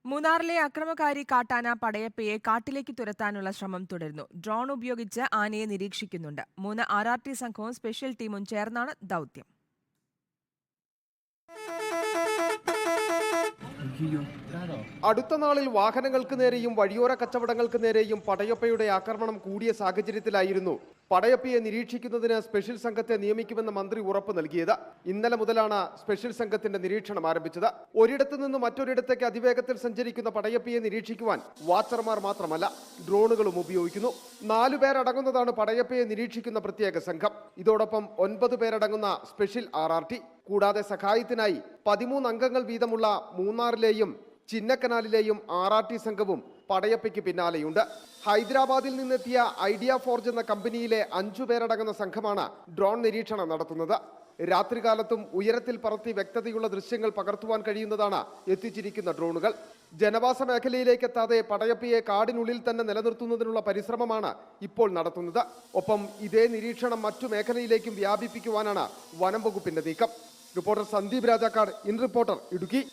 മൂന്നാറിലെ അക്രമകാരി കാട്ടാന പടയപ്പയെ കാട്ടിലേക്ക് തുരത്താനുള്ള ശ്രമം തുടരുന്നു. ഡ്രോൺ ഉപയോഗിച്ച് ആനയെ നിരീക്ഷിക്കുന്നുണ്ട്. 3 RRT സംഘവും സ്പെഷ്യൽ ടീമും ചേർന്നാണ് ദൗത്യം. അടുത്ത നാളിൽ വാഹനങ്ങൾക്ക് നേരെയും വഴിയോര കച്ചവടങ്ങൾക്ക് നേരെയും പടയപ്പയുടെ ആക്രമണം കൂടിയ സാഹചര്യത്തിലായിരുന്നു പടയപ്പയെ നിരീക്ഷിക്കുന്നതിന് സ്പെഷ്യൽ സംഘത്തെ നിയമിക്കുമെന്ന് മന്ത്രി ഉറപ്പ് നൽകിയത്. ഇന്നലെ മുതലാണ് സ്പെഷ്യൽ സംഘത്തിന്റെ നിരീക്ഷണം ആരംഭിച്ചത്. ഒരിടത്തു നിന്ന് മറ്റൊരിടത്തേക്ക് അതിവേഗത്തിൽ സഞ്ചരിക്കുന്ന പടയപ്പയെ നിരീക്ഷിക്കുവാൻ വാച്ചർമാർ മാത്രമല്ല ഡ്രോണുകളും ഉപയോഗിക്കുന്നു. 4 പേരടങ്ങുന്നതാണ് പടയപ്പയെ നിരീക്ഷിക്കുന്ന പ്രത്യേക സംഘം. ഇതോടൊപ്പം 9 പേരടങ്ങുന്ന സ്പെഷ്യൽ RRT കൂടാതെ സഹായത്തിനായി 13 അംഗങ്ങൾ വീതമുള്ള മൂന്നാറിലെയും ചിന്നക്കനാലിലെയും RRT സംഘവും പടയപ്പയ്ക്ക് പിന്നാലെയുണ്ട്. ഹൈദരാബാദിൽ നിന്നെത്തിയ ഐഡിയ ഫോർജ് എന്ന കമ്പനിയിലെ 5 പേരടങ്ങുന്ന സംഘമാണ് ഡ്രോൺ നിരീക്ഷണം നടത്തുന്നത്. രാത്രികാലത്തും ഉയരത്തിൽ പറത്തി വ്യക്തതയുള്ള ദൃശ്യങ്ങൾ പകർത്തുവാൻ കഴിയുന്നതാണ് എത്തിച്ചിരിക്കുന്ന ഡ്രോണുകൾ. ജനവാസ മേഖലയിലേക്ക് എത്താതെ പടയപ്പയെ കാടിനുള്ളിൽ തന്നെ നിലനിർത്തുന്നതിനുള്ള പരിശ്രമമാണ് ഇപ്പോൾ നടത്തുന്നത്. ഒപ്പം ഇതേ നിരീക്ഷണം മറ്റു മേഖലയിലേക്കും വ്യാപിപ്പിക്കുവാനാണ് വനം വകുപ്പിന്റെ നീക്കം. Reporter Sandeep Rajakkad, in reporter, Idukki.